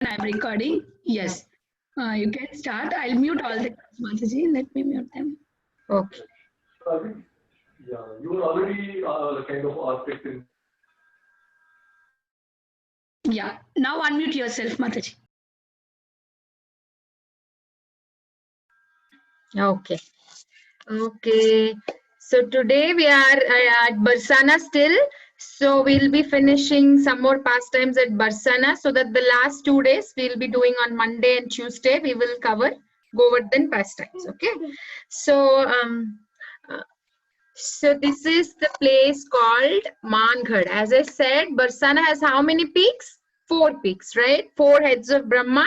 I'm recording. Yes. You can start. I'll mute all the Mataji. Let me mute them. Okay. I think, yeah, you were already kind of aspect in. Yeah. Now unmute yourself, Mataji. Okay. Okay. So today we are at Barsana still. So we'll be finishing some more pastimes at Barsana, so that the last 2 days we'll be doing on Monday and Tuesday. We will cover Govardhan pastimes. Okay. So so this is the place called Mangad. As I said, Barsana has how many peaks? 4 peaks, right? 4 heads of Brahma.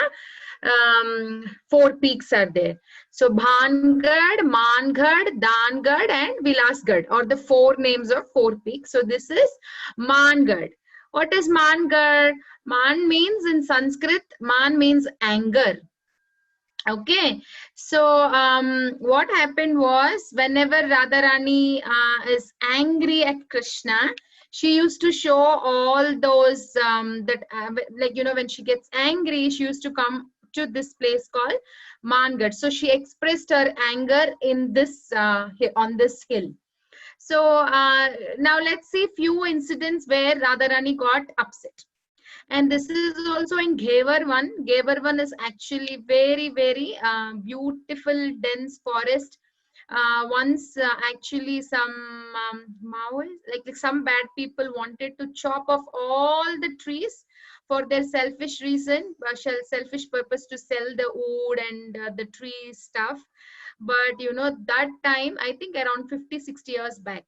4 peaks are there. So Bhangad, Mangad, Dangad, and Vilasgad are the 4 names of 4 peaks. So this is Mangad. What is Mangad? Man means in Sanskrit, man means anger. Okay, so what happened was, whenever Radharani is angry at Krishna, she used to show all those like, you know, when she gets angry, she used to come to this place called Mangad. So she expressed her anger in this on this hill. So now let's see few incidents where Radharani got upset. And this is also in Ghevarvan. Ghevarvan is actually very beautiful dense forest. Once actually some Maoists, like some bad people wanted to chop off all the trees for their selfish reason, selfish purpose, to sell the wood and the tree stuff. But you know, that time, I think around 50-60 years back,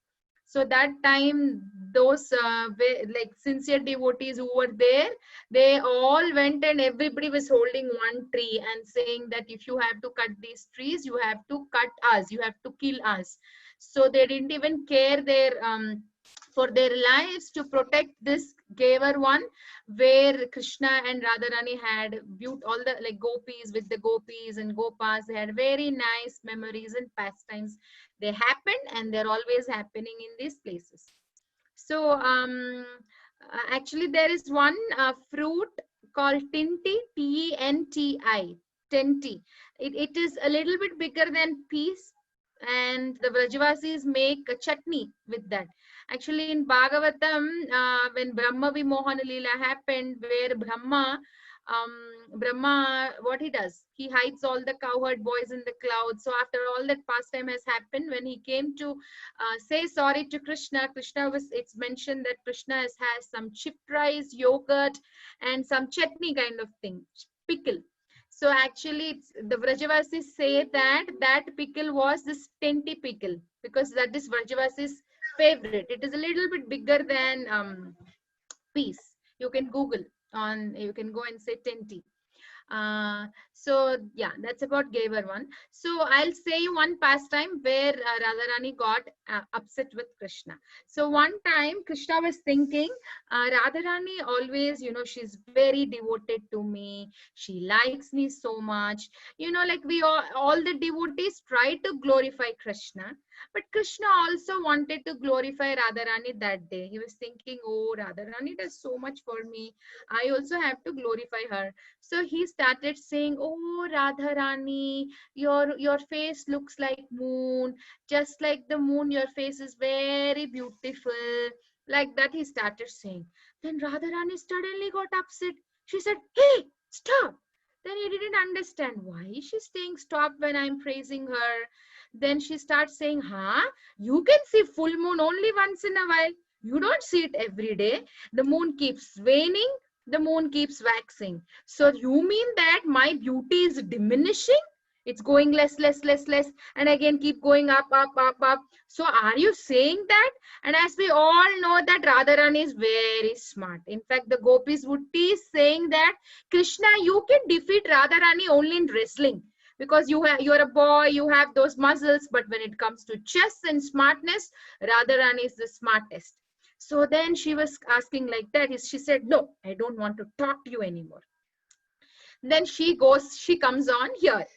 so that time, those like sincere devotees who were there, they all went and everybody was holding one tree and saying that if you have to cut these trees, you have to cut us, you have to kill us. So they didn't even care their for their lives to protect this Gavar one, where Krishna and Radharani had viewed all the like gopis with the gopis and gopas. They had very nice memories and pastimes. They happened and they're always happening in these places. So actually there is one fruit called tinti, T-E-N-T-I, tinti. It is a little bit bigger than peas, and the Vrajavasis make a chutney with that. Actually in Bhagavatam, when Brahma Vimohana Leela happened, where Brahma, what he does, he hides all the cowherd boys in the clouds. So after all that pastime has happened, when he came to say sorry to Krishna, it's mentioned that Krishna has some chipped rice, yogurt, and some chutney kind of thing, pickle. So actually, the Vrajavasis say that that pickle was this tenti pickle, because that is Vrajavasi's favorite. It is a little bit bigger than peas. You can Google on, you can go and say tenti. So yeah, that's about Gavar one. So I'll say you one pastime where Radharani got upset with Krishna. So one time Krishna was thinking, Radharani always, you know, she's very devoted to me. She likes me so much. You know, like we all the devotees try to glorify Krishna. But Krishna also wanted to glorify Radharani that day. He was thinking, oh, Radharani does so much for me. I also have to glorify her. So he started saying, oh, Radharani, your face looks like moon. Just like the moon, your face is very beautiful. Like that he started saying. Then Radharani suddenly got upset. She said, hey, stop. Then he didn't understand why is she saying stop when I'm praising her. Then she starts saying, huh? You can see full moon only once in a while. You don't see it every day. The moon keeps waning, the moon keeps waxing. So you mean that my beauty is diminishing? It's going less, and again keep going up. So are you saying that? And as we all know that Radharani is very smart. In fact, the gopis would tease saying that, Krishna, you can defeat Radharani only in wrestling, because you're a boy, you have those muscles, but when it comes to chess and smartness, Radharani is the smartest. So then she was asking like that. She said, no, I don't want to talk to you anymore. Then she comes on here.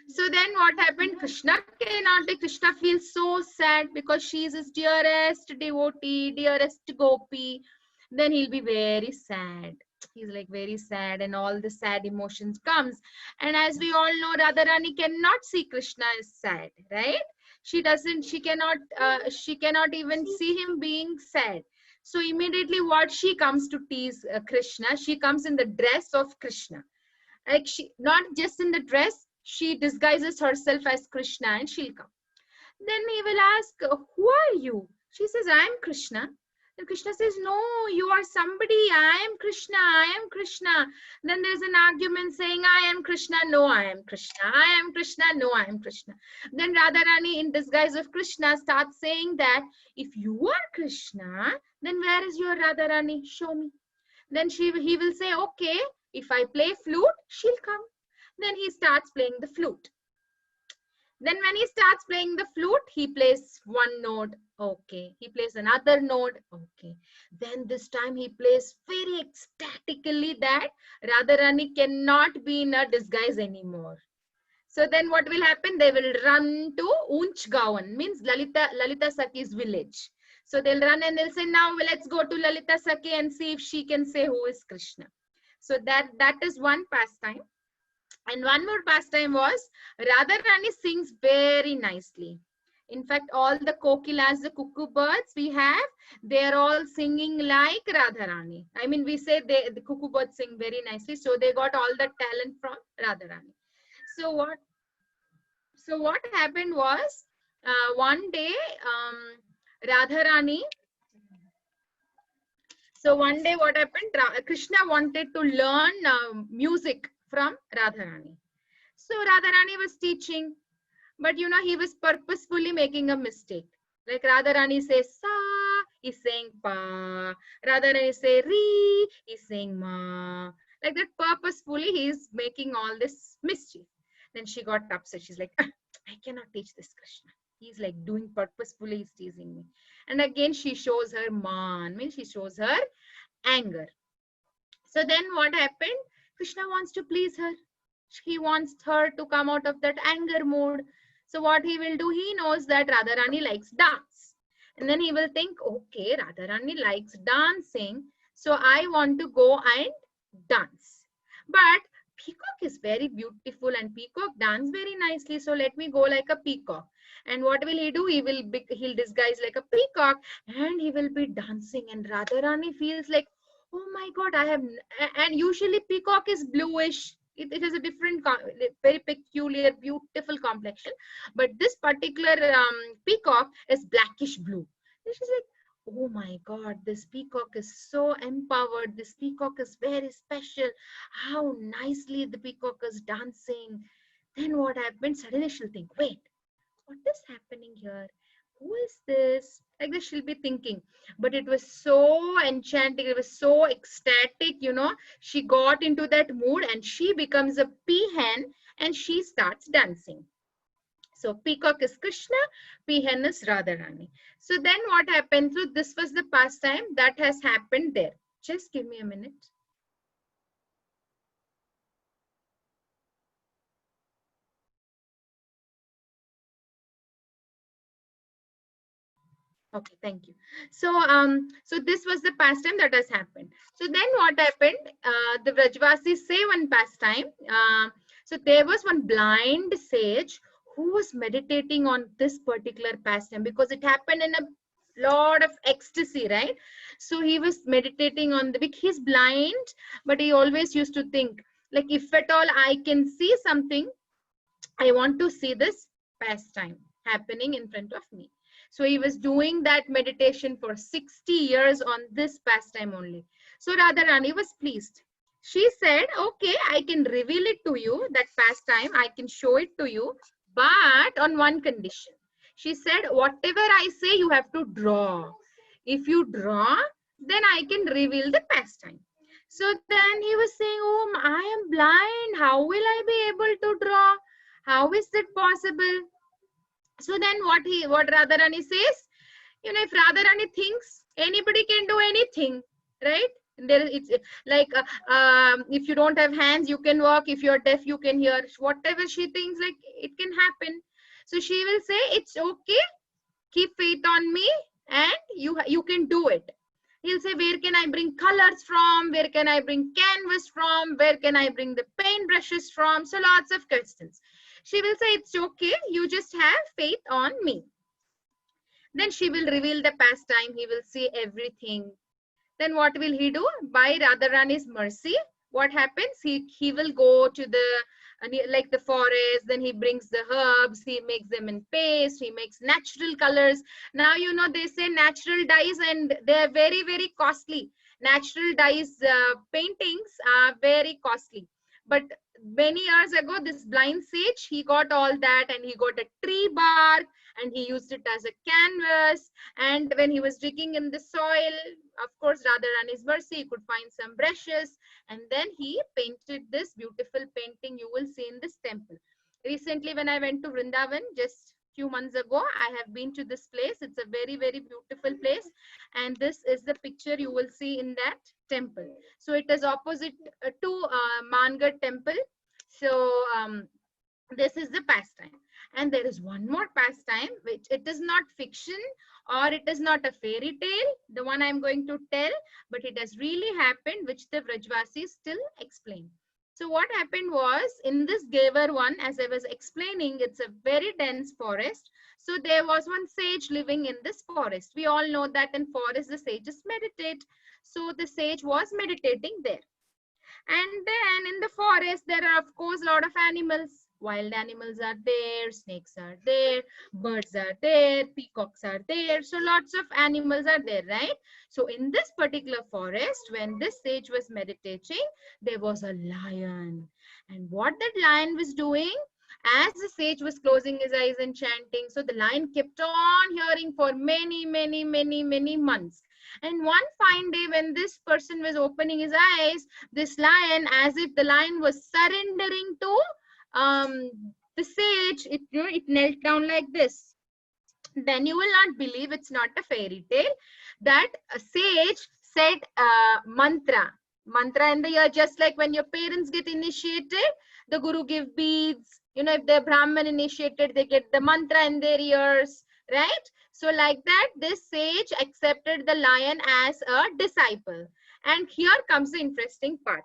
So then what happened? Krishna feels so sad because she is his dearest devotee, dearest gopi. Then he'll be very sad. He's like very sad, and all the sad emotions comes. And as we all know, Radharani cannot see Krishna as sad, right? She cannot even see him being sad. So immediately what she comes to tease Krishna, she comes in the dress of Krishna. Like, she not just in the dress, she disguises herself as Krishna and she'll come. Then he will ask, who are you? She says, I am Krishna. Then Krishna says, no, you are somebody. I am Krishna. I am Krishna. Then there's an argument saying, I am Krishna. No, I am Krishna. I am Krishna. No, I am Krishna. Then Radharani, in disguise of Krishna, starts saying that if you are Krishna, then where is your Radharani? Show me. Then he will say, okay, if I play flute, she'll come. Then he starts playing the flute. Then when he starts playing the flute, he plays one note. Okay. He plays another note. Okay. Then this time he plays very ecstatically that Radharani cannot be in a disguise anymore. So then what will happen? They will run to Unchgaon, means Lalita Sakhi's village. So they'll run and they'll say, now let's go to Lalita Sakhi and see if she can say who is Krishna. So that is one pastime. And one more pastime was Radharani sings very nicely. In fact, all the kokilas, the cuckoo birds we have, they're all singing like Radharani. I mean, we say the cuckoo birds sing very nicely. So they got all the talent from Radharani. So what happened was, one day, Radharani. So one day what happened? Krishna wanted to learn music from Radharani. So Radharani was teaching, but he was purposefully making a mistake. Like Radharani says sa, he's saying pa. Radharani say re, he's saying ma. Like that, purposefully he is making all this mischief. Then she got upset. She's like, I cannot teach this Krishna. He's like doing purposefully, he's teasing me. And again, she shows her man, means she shows her anger. So then what happened? Krishna wants to please her. He wants her to come out of that anger mood. So what he will do, he knows that Radharani likes dance. And then he will think, okay, Radharani likes dancing. So I want to go and dance. But peacock is very beautiful and peacock dance very nicely. So let me go like a peacock. And what will he do? He'll disguise like a peacock and he will be dancing. And Radharani feels like, oh my God, and usually peacock is bluish. It has a different, very peculiar, beautiful complexion. But this particular peacock is blackish blue. And she's like, oh my God, this peacock is so empowered. This peacock is very special. How nicely the peacock is dancing. Then what happens? Suddenly she'll think, wait, what is happening here? Who is this? Like this she'll be thinking. But it was so enchanting. It was so ecstatic, She got into that mood and she becomes a peahen and she starts dancing. So peacock is Krishna, peahen is Radharani. So then what happened? So this was the pastime that has happened there. Just give me a minute. Okay, thank you. So this was the pastime that has happened. So then what happened? The Vrajvasis say one pastime. So there was one blind sage who was meditating on this particular pastime because it happened in a lot of ecstasy, right? So he was meditating on he's blind, but he always used to think, like, if at all I can see something, I want to see this pastime happening in front of me. So he was doing that meditation for 60 years on this pastime only. So Radharani was pleased. She said, okay, I can reveal it to you, that pastime, I can show it to you, but on one condition. She said, whatever I say, you have to draw. If you draw, then I can reveal the pastime. So then he was saying, oh, I am blind. How will I be able to draw? How is that possible? So then what Radharani says, if Radharani thinks, anybody can do anything, right? It's like, if you don't have hands, you can walk. If you're deaf, you can hear. Whatever she thinks, like, it can happen. So she will say, it's okay. Keep faith on me and you can do it. He'll say, where can I bring colors from? Where can I bring canvas from? Where can I bring the paint brushes from? So lots of questions. She will say, it's okay. You just have faith on me. Then she will reveal the pastime. He will see everything. Then what will he do? By Radharani's mercy, what happens? He will go to the like the forest, then he brings the herbs, he makes them in paste, he makes natural colors. Now you know they say natural dyes and they are very, very costly. Natural dyes paintings are very costly. But many years ago, this blind sage, he got all that and he got a tree bark and he used it as a canvas. And when he was digging in the soil, of course, Radharani's mercy, he could find some brushes, and then he painted this beautiful painting you will see in this temple. Recently, when I went to Vrindavan, just few months ago, I have been to this place. It's a very, very beautiful place, and this is the picture you will see in that temple. So it is opposite to Mangar temple. So this is the pastime. And there is one more pastime, which it is not fiction or it is not a fairy tale, the one I'm going to tell, but it has really happened, which the Vrajvasis still explain. So what happened was, in this Gavar one, as I was explaining, it's a very dense forest. So there was one sage living in this forest. We all know that in forest, the sages meditate. So the sage was meditating there. And then in the forest, there are, of course, a lot of animals. Wild animals are there, snakes are there, birds are there, peacocks are there. So lots of animals are there, right? So in this particular forest, when this sage was meditating, there was a lion. And what that lion was doing, as the sage was closing his eyes and chanting, so the lion kept on hearing for many, many, many, many months. And one fine day, when this person was opening his eyes, this lion, as if the lion was surrendering to the sage, it knelt down like this. Then you will not believe, it's not a fairy tale, that a sage said mantra in the ear, just like when your parents get initiated, the guru give beads. If they're Brahmin initiated, they get the mantra in their ears, right? So like that, this sage accepted the lion as a disciple. And here comes the interesting part.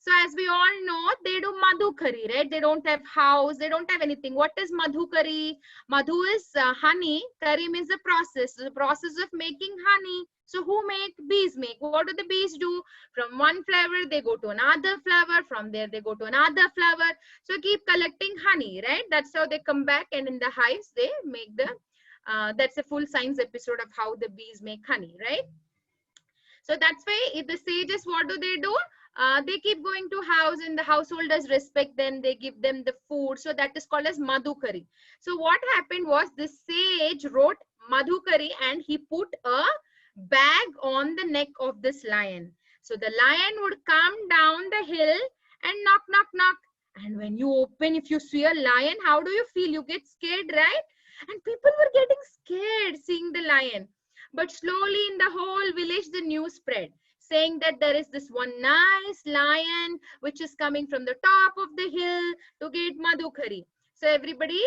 So as we all know, they do madhukari, right? They don't have house, they don't have anything. What is madhukari? Madhu is honey, kari means the process of making honey. So who make? Bees make. What do the bees do? From one flower, they go to another flower. From there, they go to another flower. So keep collecting honey, right? That's how they come back, and in the hives, they make the, that's a full science episode of how the bees make honey, right? So that's why if the sages, what do? They keep going to house, and the householders respect them. They give them the food. So that is called as madhukari. So what happened was, this sage wrote madhukari and he put a bag on the neck of this lion. So the lion would come down the hill and knock, knock, knock. And when you open, if you see a lion, how do you feel? You get scared, right? And people were getting scared seeing the lion. But slowly in the whole village, the news spread, saying that there is this one nice lion which is coming from the top of the hill to get madhukari. So everybody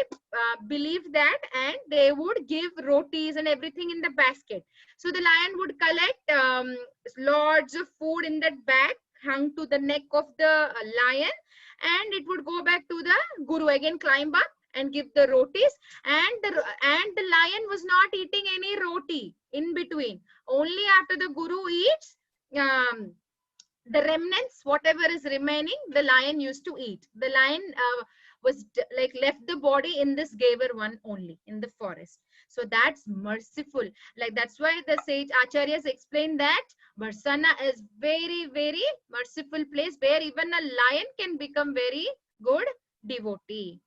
believed that, and they would give rotis and everything in the basket. So the lion would collect lots of food in that bag hung to the neck of the lion, and it would go back to the guru, again climb up and give the rotis. And the lion was not eating any roti in between. Only after the guru eats, the remnants, whatever is remaining, the lion used to eat. The lion was like left the body in this Gavar one only in the forest. So that's merciful. Like that's why the sage acharyas explain that Barsana is very, very merciful place where even a lion can become very good devotee.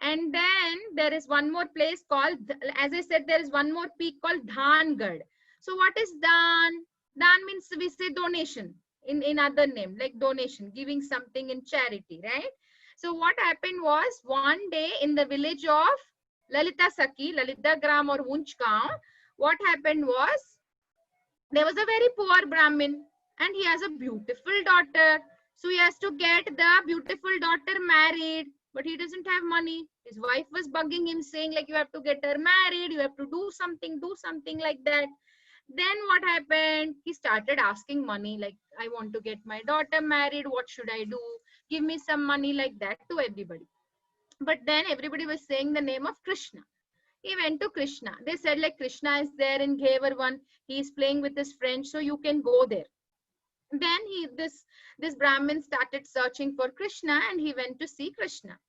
And then there is one more place called, as I said, there is one more peak called Dhangad. So what is Dan? Dan means, we say donation in other name, like donation, giving something in charity, right? So what happened was, one day in the village of Lalita Sakhi, Lalita Gram or Unchgaon, what happened was, there was a very poor Brahmin and he has a beautiful daughter. So he has to get the beautiful daughter married, but he doesn't have money. His wife was bugging him, saying like, you have to get her married, you have to do something like that. Then what happened? He started asking money, like, I want to get my daughter married. What should I do? Give me some money, like that, to everybody. But then everybody was saying the name of Krishna. He went to Krishna. They said, like, Krishna is there in Ghevar 1. He is playing with his friends, so you can go there. Then this Brahmin started searching for Krishna, and he went to see Krishna.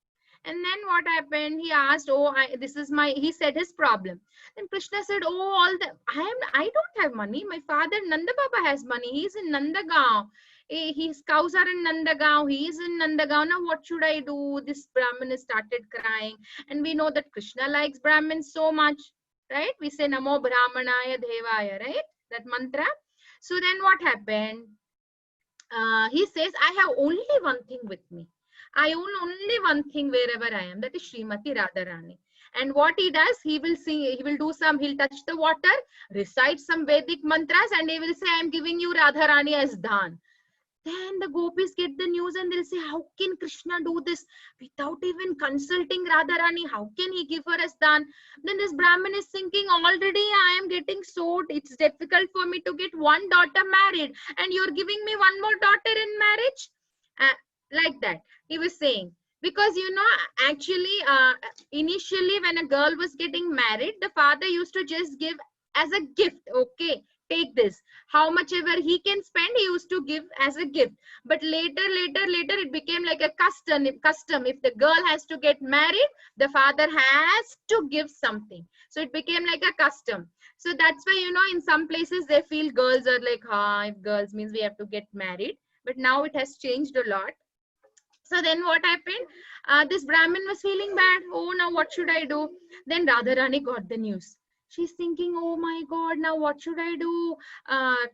And then what happened? He asked, "Oh, he said his problem." Then Krishna said, "Oh, I don't have money. My father Nanda Baba has money. He's in Nandagaon. His cows are in Nandagaon. He's in Nandagaon. Now what should I do?" This Brahmin started crying, and we know that Krishna likes Brahmins so much, right? We say Namo Brahmanaya Devaya, right? That mantra. So then what happened? He says, I have only one thing with me. I own only one thing wherever I am. That is Srimati Radharani. And what he does, he will he'll touch the water, recite some Vedic mantras, and he will say, I am giving you Radharani as dhan. Then the gopis get the news and they'll say, how can Krishna do this without even consulting Radharani? How can he give her as dhan? Then this Brahmin is thinking, already I am getting so, it's difficult for me to get one daughter married, and you're giving me one more daughter in marriage? Like that, he was saying. Because, actually, initially when a girl was getting married, the father used to just give as a gift. Okay, take this. How much ever he can spend, he used to give as a gift. But later, it became like a custom. If the girl has to get married, the father has to give something. So it became like a custom. So that's why, in some places they feel girls are like, if girls means we have to get married. But now it has changed a lot. So then what happened? This Brahmin was feeling bad. Oh, now what should I do? Then Radharani got the news. She's thinking, oh my God, now what should I do?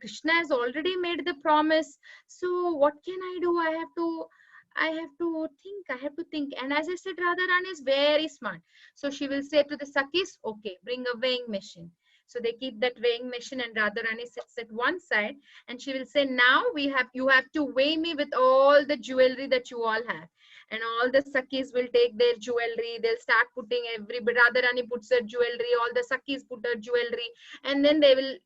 Krishna has already made the promise. So what can I do? I have to think. And as I said, Radharani is very smart. So she will say to the Sakhis, okay, bring a weighing machine. So they keep that weighing machine, and Radharani sits at one side, and she will say, now you have to weigh me with all the jewelry that you all have. And all the Sakhis will take their jewelry. They'll start putting Radharani puts her jewelry, all the Sakhis put her jewelry, and then they will,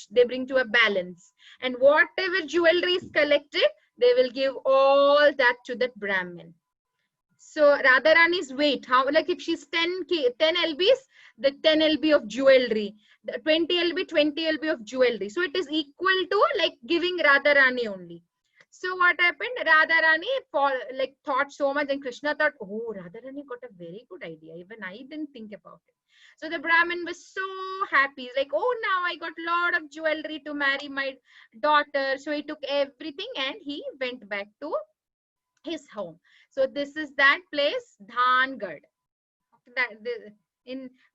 they bring to a balance. And whatever jewelry is collected, they will give all that to that Brahmin. So Radharani's weight, how, like if she's 10 lbs, the 10 lb of jewelry, the 20 lb, 20 lb of jewelry. So it is equal to like giving Radharani only. So what happened? Radharani thought so much, and Krishna thought, oh, Radharani got a very good idea. Even I didn't think about it. So the Brahmin was so happy. He's like, oh, now I got a lot of jewelry to marry my daughter. So he took everything and he went back to his home. So this is that place, Dhangad.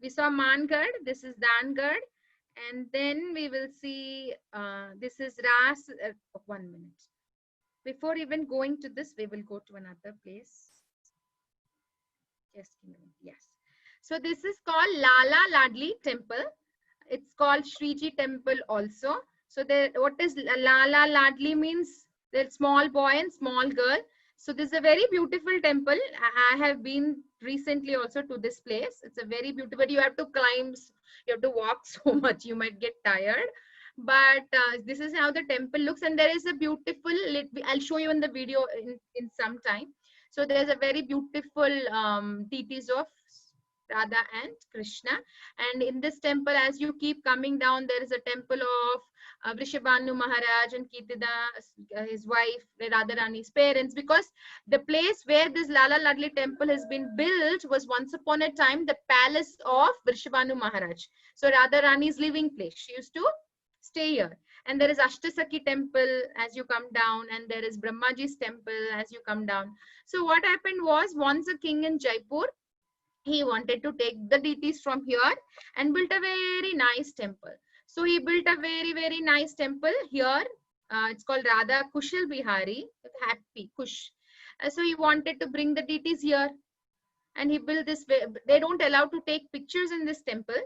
We saw Mangad. This is Dhangad, and then we will see. This is Ras. 1 minute. Before even going to this, we will go to another place. Yes. So this is called Lala Ladli Temple. It's called Shriji Temple also. So what is Lala Ladli means? The small boy and small girl. So this is a very beautiful temple. I have been recently also to this place. It's a very beautiful, but you have to climb, you have to walk so much, you might get tired. But this is how the temple looks, and there is a beautiful, I'll show you in the video in some time. So there's a very beautiful deities of Radha and Krishna. And in this temple, as you keep coming down, there is a temple of Vrishabhanu Maharaj and Kitida, his wife, Radharani's parents, because the place where this Lala Ladli temple has been built was once upon a time the palace of Vrishabhanu Maharaj. So Radharani's living place. She used to stay here. And there is Ashtasakhi temple as you come down, and there is Brahmaji's temple as you come down. So what happened was, once a king in Jaipur, he wanted to take the deities from here and built a very nice temple. So he built a very, very nice temple here. It's called Radha Kushal Bihari, happy Kush. So he wanted to bring the deities here, and he built this. They don't allow to take pictures in this temple.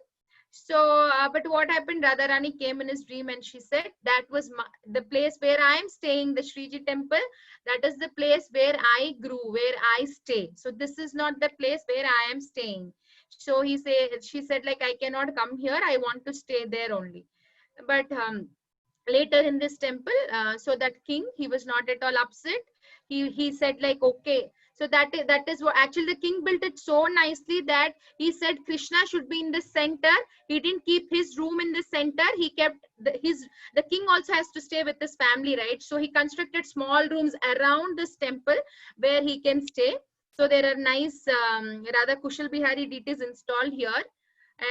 So, but what happened? Radharani came in his dream and she said, that was the place where I am staying, the Shriji temple. That is the place where I grew, where I stay. So this is not the place where I am staying. So she said, like, I cannot come here. I want to stay there only. But later in this temple, so that king, he was not at all upset. He said like, okay, so that is what actually the king built it so nicely that he said Krishna should be in the center. He didn't keep his room in the center. He kept the king also has to stay with his family, right? So he constructed small rooms around this temple where he can stay. So there are nice Radha Kushal Bihari deities installed here,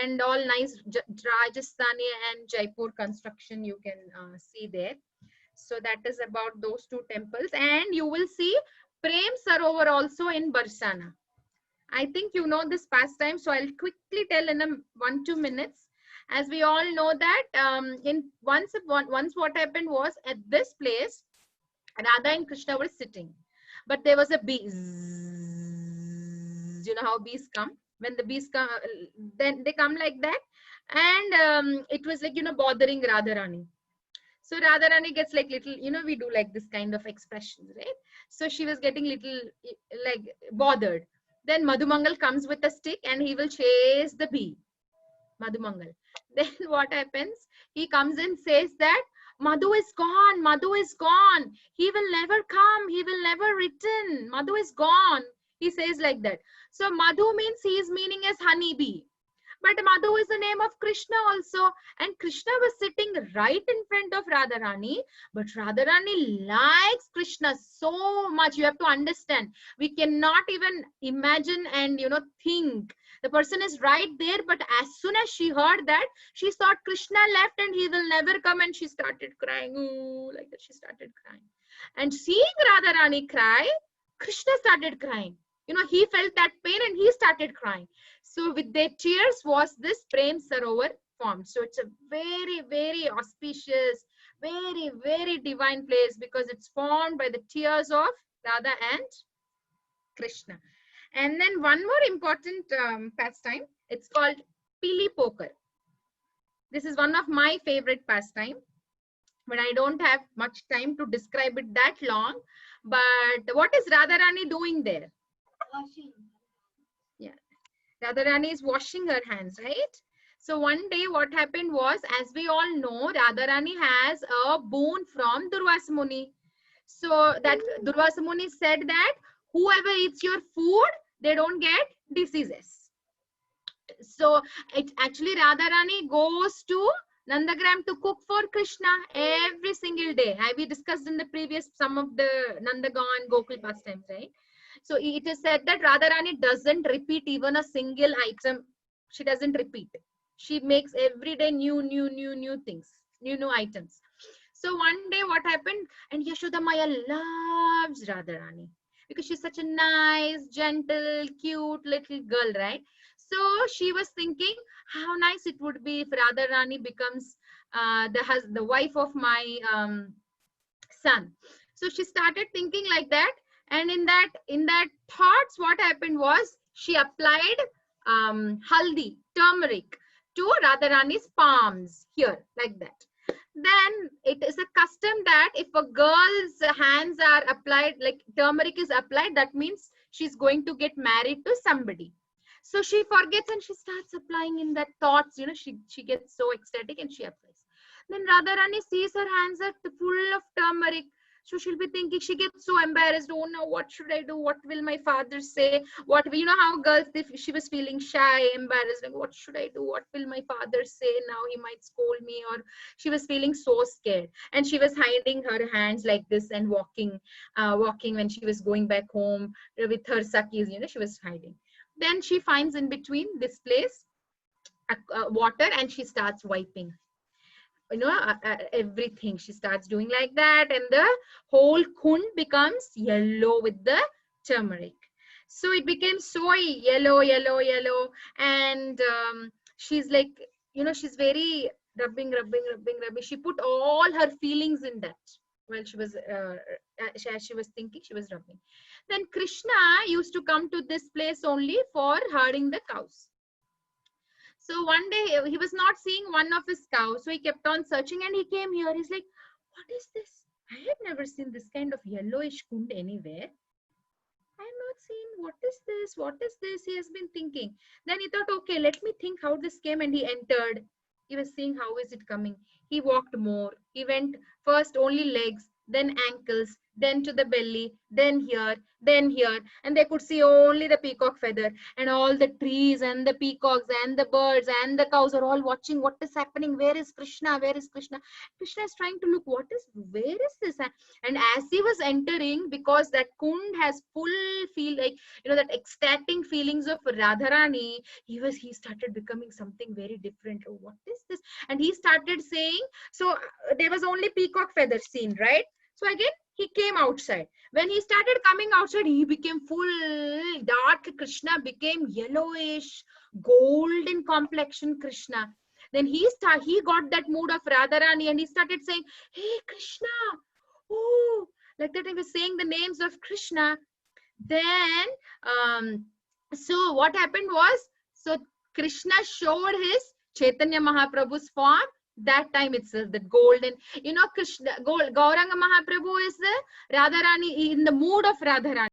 and all nice Rajasthani and Jaipur construction you can see there. So that is about those two temples. And you will see Prem Sarovar also in Barsana. I think you know this pastime, so I'll quickly tell in a 1-2 minutes. As we all know that once what happened was, at this place Radha and Krishna were sitting, but there was a bee. You know how bees come? When the bees come, then they come like that, and it was like, bothering Radharani. So Radharani gets like little, we do like this kind of expressions, right? So she was getting little like bothered. Then Madhumangal comes with a stick and he will chase the bee. Madhumangal. Then what happens? He comes and says that Madhu is gone. Madhu is gone. He will never come. He will never return. Madhu is gone. He says like that. So Madhu means his meaning is honeybee. But Madhu is the name of Krishna also. And Krishna was sitting right in front of Radharani. But Radharani likes Krishna so much. You have to understand. We cannot even imagine and, think. The person is right there. But as soon as she heard that, she thought Krishna left and he will never come. And she started crying. Ooh, like that, she started crying. And seeing Radharani cry, Krishna started crying. He felt that pain and he started crying. So with their tears was this Prem Sarovar formed. So it's a very, very auspicious, very, very divine place because it's formed by the tears of Radha and Krishna. And then one more important pastime, it's called Pili Poker. This is one of my favorite pastime, but I don't have much time to describe it that long. But what is Radharani doing there? Yeah, Radharani is washing her hands, right? So one day what happened was, as we all know, Radharani has a boon from Durvasa Muni. So that Durvasa Muni said that whoever eats your food, they don't get diseases. So it actually Radharani goes to Nandagram to cook for Krishna every single day. We discussed in the previous some of the Nandagan and Gokul pastimes, right? So it is said that Radharani doesn't repeat even a single item. She doesn't repeat. She makes every day new things, new items. So one day what happened, and Yashoda Maya loves Radharani because she's such a nice, gentle, cute little girl, right? So she was thinking how nice it would be if Radharani becomes the wife of my son. So she started thinking like that. And in that thoughts, what happened was she applied haldi, turmeric, to Radharani's palms here, like that. Then it is a custom that if a girl's hands are applied, like turmeric is applied, that means she's going to get married to somebody. So she forgets and she starts applying in that thoughts, she gets so ecstatic and she applies. Then Radharani sees her hands are full of turmeric. So she'll be thinking, she gets so embarrassed. Oh no, what should I do? What will my father say? What, how girls, she was feeling shy, embarrassed. Like, what should I do? What will my father say now? He might scold me. Or she was feeling so scared. And she was hiding her hands like this and walking when she was going back home with her Sakhis, she was hiding. Then she finds in between this place water and she starts wiping. Everything she starts doing like that, and the whole kund becomes yellow with the turmeric. So it became so yellow, and she's like, she's very rubbing. She put all her feelings in that while she was as she was thinking, she was rubbing. Then Krishna used to come to this place only for herding the cows. So one day he was not seeing one of his cows. So he kept on searching and he came here. He's like, what is this? I have never seen this kind of yellowish kund anywhere. I have not seen. What is this? What is this? He has been thinking. Then he thought, okay, let me think how this came, and he entered. He was seeing how is it coming. He walked more. He went first only legs, then ankles, then to the belly, then here, and they could see only the peacock feather, and all the trees and the peacocks and the birds and the cows are all watching what is happening. Where is Krishna? Where is Krishna? Krishna is trying to look, where is this? And as he was entering, because that kund has full feel, like, that ecstatic feelings of Radharani, he started becoming something very different. Oh, what is this? And he started saying, so there was only peacock feather seen, right? So again, he came outside. When he started coming outside, he became full dark. Krishna became yellowish, golden complexion Krishna. Then he got that mood of Radharani and he started saying, hey, Krishna. Oh, like that he was saying the names of Krishna. Then, so what happened was, so Krishna showed his Chaitanya Mahaprabhu's form. That time itself, the golden, Krishna, Gauranga Mahaprabhu is the Radharani, in the mood of Radharani.